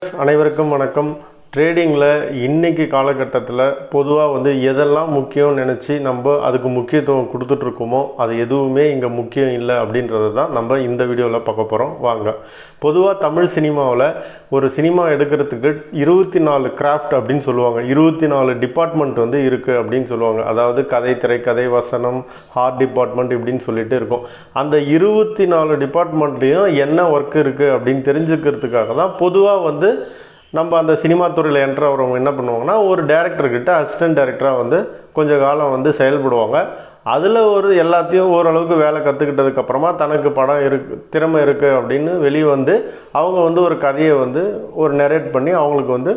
அனைவருக்கும் வணக்கம். ட்ரேடிங்கில் இன்றைக்கி காலகட்டத்தில் பொதுவாக எதெல்லாம் முக்கியம்னு நினச்சி நம்ம அதுக்கு முக்கியத்துவம் கொடுத்துட்ருக்கோமோ அது எதுவுமே இங்கே முக்கியம் இல்லை அப்படின்றது தான் நம்ம இந்த வீடியோவில் பார்க்க போகிறோம். வாங்க. பொதுவாக தமிழ் சினிமாவில் ஒரு சினிமா எடுக்கிறதுக்கு 24 கிராஃப்ட் அப்படின்னு சொல்லுவாங்க. 24 டிபார்ட்மெண்ட் இருக்குது அப்படின்னு சொல்லுவாங்க. அதாவது கதை, திரைக்கதை, வசனம், ஆர்ட் டிபார்ட்மெண்ட் இப்படின்னு சொல்லிட்டு இருக்கும். அந்த 24 டிபார்ட்மெண்ட்லேயும் என்ன ஒர்க் இருக்குது அப்படின்னு தெரிஞ்சுக்கிறதுக்காக தான் பொதுவாக நம்ம அந்த சினிமா துறையில் என்ட்ரு ஆகிறவங்க என்ன பண்ணுவாங்கன்னா, ஒரு டேரக்டர்கிட்ட அசிஸ்டன்ட் டேரக்டராக கொஞ்ச காலம் செயல்படுவாங்க. அதில் எல்லாத்தையும் ஓரளவுக்கு வேலை கற்றுக்கிட்டதுக்கப்புறமா தனக்கு படம் திறமை இருக்குது அப்படின்னு வெளியே அவங்க ஒரு கதையை ஒரு நரேட் பண்ணி அவங்களுக்கு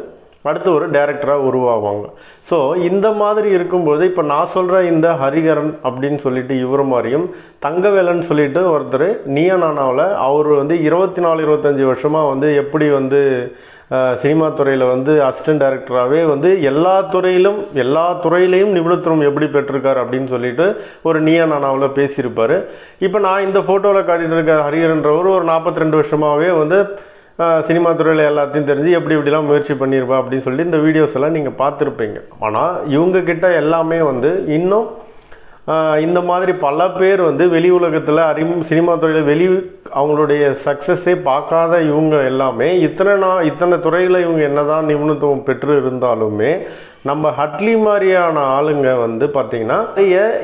அடுத்து ஒரு டேரக்டராக உருவாகுவாங்க. ஸோ இந்த மாதிரி இருக்கும்போது இப்போ நான் சொல்கிற இந்த ஹரிஹரன் அப்படின்னு சொல்லிட்டு இவர் மாதிரியும் தங்கவேலன் சொல்லிட்டு ஒருத்தர் நீயானாவில் அவர் 24-25 வருஷமாக எப்படி சினிமா துறையில் அசிஸ்டன்ட் டைரக்டராகவே எல்லா துறையிலையும் நிபுணத்துவம் எப்படி பெற்றிருக்கார் அப்படின்னு சொல்லிட்டு ஒரு நீயானாவில் பேசியிருப்பார். இப்போ நான் இந்த ஃபோட்டோவில் காட்டிகிட்டு இருக்க ஹரிஹரன்றவர் ஒரு 42 வருஷமாகவே சினிமா துறையில் எல்லாத்தையும் தெரிஞ்சு எப்படிலாம் முயற்சி பண்ணியிருப்பா அப்படின்னு சொல்லிட்டு இந்த வீடியோஸ் எல்லாம் நீங்கள் பார்த்துருப்பீங்க. ஆனால் இவங்கக்கிட்ட எல்லாமே இன்னும் இந்த மாதிரி பல பேர் வெளி உலகத்தில் சினிமா துறையில் அவங்களுடைய சக்ஸஸே பார்க்காத இவங்க எல்லாமே இத்தனை துறையில் இவங்க என்னதான் நிபுணத்துவம் பெற்று இருந்தாலுமே நம்ம ஹட்லி மாதிரியான ஆளுங்க பார்த்திங்கன்னா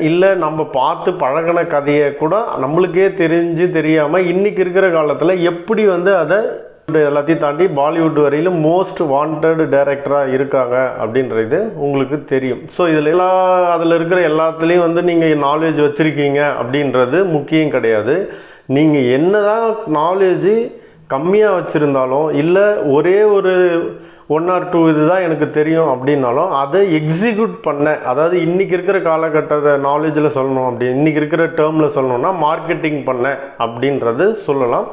இல்லை நம்ம பார்த்து பழகின கதையை கூட நம்மளுக்கே தெரியாமல் இன்றைக்கி இருக்கிற காலத்தில் எப்படி அதை எல்லாத்தையும் தாண்டி பாலிவுட் வரையிலும் மோஸ்ட் வாண்டட் டைரக்டராக இருக்காங்க அப்படின்றது உங்களுக்கு தெரியும். ஸோ அதில் இருக்கிற எல்லாத்துலேயும் நீங்கள் நாலேஜ் வச்சுருக்கீங்க அப்படின்றது முக்கியம் கிடையாது. நீங்கள் என்ன தான் நாலேஜ் கம்மியாக வச்சுருந்தாலும் இல்லை ஒரே ஒரு 1 or 2 இதுதான் எனக்கு தெரியும் அப்படின்னாலும் அதை எக்ஸிக்யூட் பண்ண, அதாவது இன்றைக்கி இருக்கிற காலகட்டத்தை நாலேஜில் சொல்லணும் இன்றைக்கி இருக்கிற டேர்மில் சொல்லணும்னா மார்க்கெட்டிங் பண்ண அப்படின்றது சொல்லலாம்.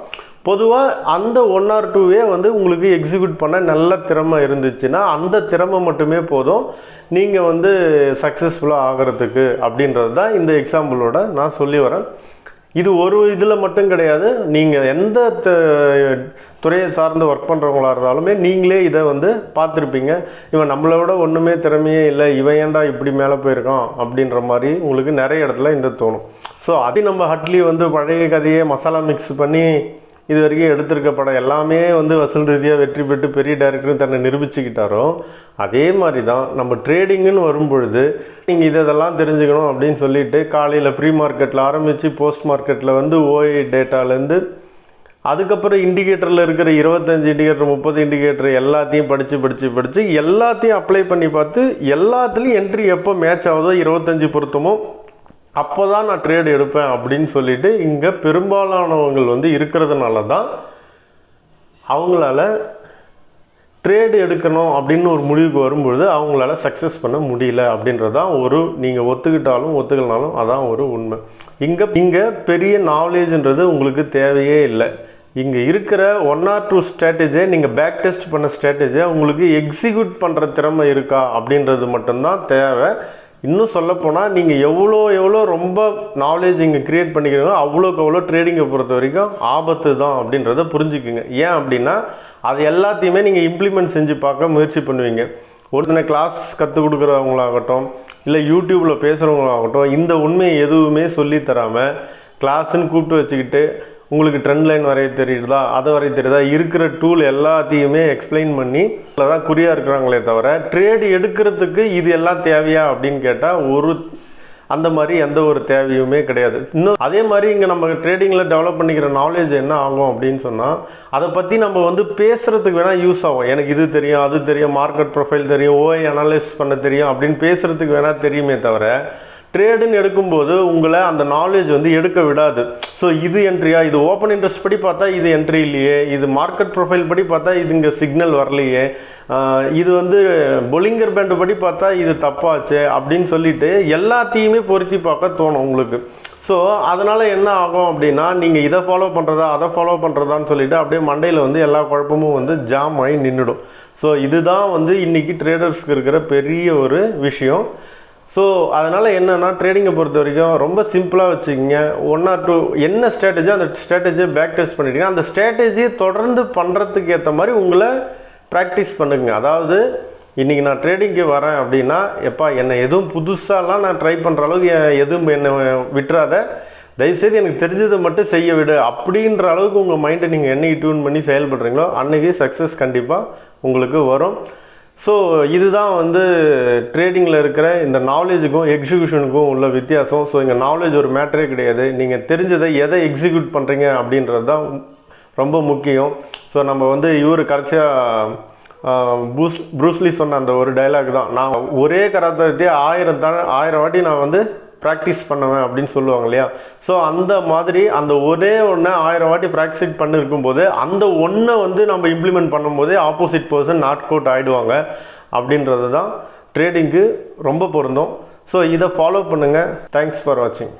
பொதுவாக அந்த 1 or 2வே உங்களுக்கு எக்ஸிக்யூட் பண்ண நல்ல திறமை இருந்துச்சுன்னா அந்த திறமை மட்டுமே போதும் நீங்கள் சக்ஸஸ்ஃபுல்லாக ஆகிறதுக்கு அப்படின்றது தான் இந்த எக்ஸாம்பிளோட நான் சொல்லி வரேன். இது ஒரு இதில் மட்டும் கிடையாது. நீங்கள் எந்த துறையை சார்ந்து ஒர்க் பண்ணுறவங்களா இருந்தாலுமே நீங்களே இதை பார்த்துருப்பீங்க. இவன் நம்மளை விட ஒன்றுமே திறமையே இல்லை, இவன் ஏன்டா இப்படி மேலே போயிருக்கான் அப்படின்ற மாதிரி உங்களுக்கு நிறைய இடத்துல தோணும். ஸோ அது நம்ம ஹட்லி பழைய கதையை மசாலா மிக்ஸ் பண்ணி இது வரைக்கும் எடுத்திருக்க படம் எல்லாமே வசூல் ரீதியாக வெற்றி பெற்று பெரிய டைரக்டரும் தன்னை நிரூபிச்சுக்கிட்டாரோ அதே மாதிரி தான் நம்ம ட்ரேடிங்குன்னு வரும்பொழுது நீங்கள் இதெல்லாம் தெரிஞ்சுக்கணும் அப்படின்னு சொல்லிட்டு காலையில் ப்ரீ மார்க்கெட்டில் ஆரம்பித்து போஸ்ட் மார்க்கெட்டில் ஓஐ டேட்டாலேருந்து அதுக்கப்புறம் இண்டிகேட்டரில் இருக்கிற 25 இண்டிகேட்டர் 30 இண்டிகேட்டர் எல்லாத்தையும் படித்து எல்லாத்தையும் அப்ளை பண்ணி பார்த்து எல்லாத்துலேயும் என்ட்ரி எப்போ மேட்ச் ஆகுதோ 25 பொருத்தமோ அப்போ தான் நான் ட்ரேடு எடுப்பேன் அப்படின்னு சொல்லிட்டு இங்கே பெரும்பாலானவங்கள் இருக்கிறதுனால தான் அவங்களால ட்ரேடு எடுக்கணும் அப்படின்னு ஒரு முடிவுக்கு வரும்பொழுது அவங்களால சக்ஸஸ் பண்ண முடியல அப்படின்றதான் நீங்கள் ஒத்துக்கிட்டாலும் ஒத்துக்கலனாலும் அதான் ஒரு உண்மை. இங்கே பெரிய நாலேஜுன்றது உங்களுக்கு தேவையே இல்லை. இங்கே இருக்கிற 1 or 2 ஸ்ட்ராட்டஜியை நீங்கள் பேக் டெஸ்ட் பண்ண ஸ்ட்ராட்டஜியை உங்களுக்கு எக்ஸிக்யூட் பண்ணுற திறமை இருக்கா அப்படின்றது மட்டும்தான் தேவை. இன்னும் சொல்லப்போனால் நீங்கள் எவ்வளோ ரொம்ப நாலேஜ் இங்கே க்ரியேட் பண்ணிக்கிறீங்களோ அவ்வளோ ட்ரேடிங்கை பொறுத்த வரைக்கும் ஆபத்து தான் அப்படின்றத புரிஞ்சுக்குங்க. ஏன் அப்படின்னா அது எல்லாத்தையுமே நீங்கள் இம்ப்ளிமெண்ட் செஞ்சு பார்க்க முயற்சி பண்ணுவீங்க. ஒருத்தனை கிளாஸ் கற்றுக் கொடுக்குறவங்களாகட்டும் இல்லை யூடியூப்பில் பேசுகிறவங்களாகட்டும் இந்த உண்மையை எதுவுமே சொல்லித்தராமல் கிளாஸுன்னு கூப்பிட்டு வச்சுக்கிட்டு உங்களுக்கு ட்ரெண்ட் லைன் வரைய தெரியுதா அதை வரைய தெரியுதா இருக்கிற டூல் எல்லாத்தையுமே எக்ஸ்பிளைன் பண்ணி அதில் தான் குறியாக இருக்கிறாங்களே தவிர ட்ரேடு எடுக்கிறதுக்கு இது எல்லாம் தேவையா அப்படின்னு கேட்டால் அந்த மாதிரி எந்த ஒரு தேவையுமே கிடையாது. இன்னும் அதே மாதிரி இங்கே நம்ம ட்ரேடிங்கில் டெவலப் பண்ணிக்கிற நாலேஜ் என்ன ஆகும் அப்படின்னு சொன்னால் அதை பற்றி நம்ம பேசுகிறதுக்கு வேணால் யூஸ் ஆகும். எனக்கு இது தெரியும் அது தெரியும் மார்க்கெட் ப்ரொஃபைல் தெரியும் ஓஐ அனலைஸ் பண்ண தெரியும் அப்படின்னு பேசுகிறதுக்கு வேணால் தெரியுமே தவிர ட்ரேடுன்னு எடுக்கும்போது உங்களை அந்த நாலேஜ் எடுக்க விடாது. ஸோ இது என்ட்ரியா, இது ஓப்பன் இன்ட்ரெஸ்ட் படி பார்த்தா இது என்ட்ரி இல்லையே, இது மார்க்கெட் ப்ரொஃபைல் படி பார்த்தா இது இங்கே சிக்னல் வரலையே, இது பொலிங்கர் பேண்டு படி பார்த்தா இது தப்பாச்சு அப்படின்னு சொல்லிட்டு எல்லாத்தையுமே பொருத்தி பார்க்க தோணும் உங்களுக்கு. ஸோ அதனால் என்ன ஆகும் அப்படின்னா நீங்கள் இதை ஃபாலோ பண்ணுறதா அதை ஃபாலோ பண்ணுறதான்னு சொல்லிட்டு அப்படியே மண்டையில் எல்லா குழப்பமும் ஜாம் ஆகி நின்றுடும். ஸோ இதுதான் இன்றைக்கி ட்ரேடர்ஸ்க்கு இருக்கிற பெரிய ஒரு விஷயம். ஸோ அதனால் என்னென்னா ட்ரேடிங்கை பொறுத்த வரைக்கும் ரொம்ப சிம்பிளாக வச்சுக்கிங்க. 1 or 2 என்ன ஸ்ட்ராட்டஜியோ அந்த ஸ்ட்ராட்டஜியை பேக் டெஸ்ட் பண்ணிட்டீங்கன்னா அந்த ஸ்ட்ராட்டஜியை தொடர்ந்து பண்ணுறதுக்கு ஏற்ற மாதிரி உங்களை ப்ராக்டிஸ் பண்ணுங்க. அதாவது இன்றைக்கி நான் ட்ரேடிங்க்கு வரேன் அப்படின்னா, எப்பா என்னை எதுவும் புதுசாலாம் நான் ட்ரை பண்ணுற அளவுக்கு எதுவும் என்னை விட்டுறாத, தயவுசெய்து எனக்கு தெரிஞ்சதை மட்டும் செய்ய விடு அப்படின்ற அளவுக்கு உங்கள் மைண்டை நீங்கள் என்னைக்கு டியூன் பண்ணி செயல்படுறீங்களோ அன்றைக்கி சக்ஸஸ் கண்டிப்பாக உங்களுக்கு வரும். ஸோ இதுதான் வந்து ட்ரேடிங்கில் இருக்கிற இந்த நாலேஜுக்கும் எக்ஸிக்யூஷனுக்கும் உள்ள வித்தியாசம். ஸோ இங்கே நாலேஜ் ஒரு மேட்டரே கிடையாது. நீங்கள் தெரிஞ்சதை எதை எக்ஸிக்யூட் பண்ணுறீங்க அப்படின்றது தான் ரொம்ப முக்கியம். ஸோ நம்ம வந்து இவர் கடைசியாக ப்ரூஸ்லி சொன்ன அந்த ஒரு டைலாக் தான், நான் ஒரே கராத்தே 1000 வாட்டி நான் வந்து ப்ராக்டிஸ் பண்ணுவேன் அப்படின்னு சொல்லுவாங்க இல்லையா. ஸோ அந்த மாதிரி அந்த ஒரே ஒன்றை 1000 வாட்டி ப்ராக்டிஸ் பண்ணிருக்கும் போது அந்த ஒன்றை வந்து நம்ம இம்ப்ளிமெண்ட் பண்ணும்போதே ஆப்போசிட் பர்சன் நாட் அவுட் ஆகிடுவாங்க அப்படின்றது தான் ட்ரேடிங்க்கு ரொம்ப பொருந்தும். ஸோ இதை ஃபாலோ பண்ணுங்கள். தேங்க்ஸ் ஃபார் வாட்சிங்.